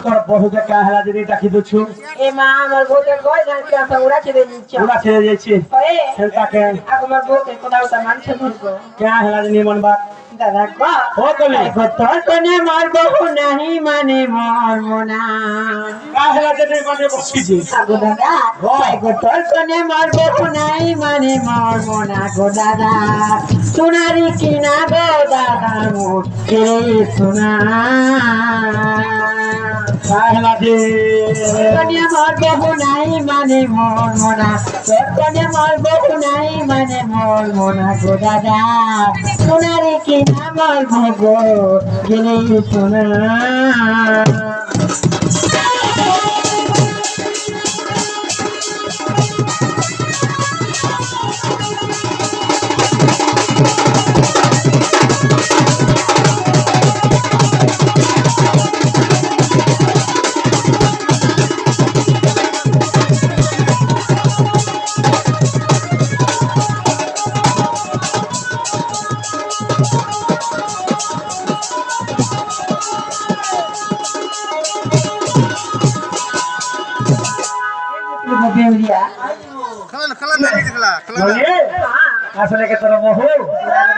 তোর বহুকে কাহলা দিদি ডাকি দুছু এ মা আমার বউকে কই জান কি আপা উড়া ছেড়ে দিচ্ছ উড়া ছেড়ে দিয়েছি ওয়ে সেটাকে আমার বউকে কোথাও তা মানছে ধরবো কাহলা দিদি মন বাত দাদা গো ও কবি তোর কোনে মার বহু নাহি মানে মরব না কাহলা দিদি মানে বসিছি গো দাদা গো তোর কোনে মার বহু নাই মানে মরব না গো দাদা সোনারি কিনা গো দাদা মোর কেড়ে সোনা কাহলা দিদি কনে মার বহু নাই মানে মরব না তোর কোনে মার বহু নাই মানে মরব না গো দাদা সোনারি কিনা মরব গো কেড়ে সোনা আসলে কে তোর বহু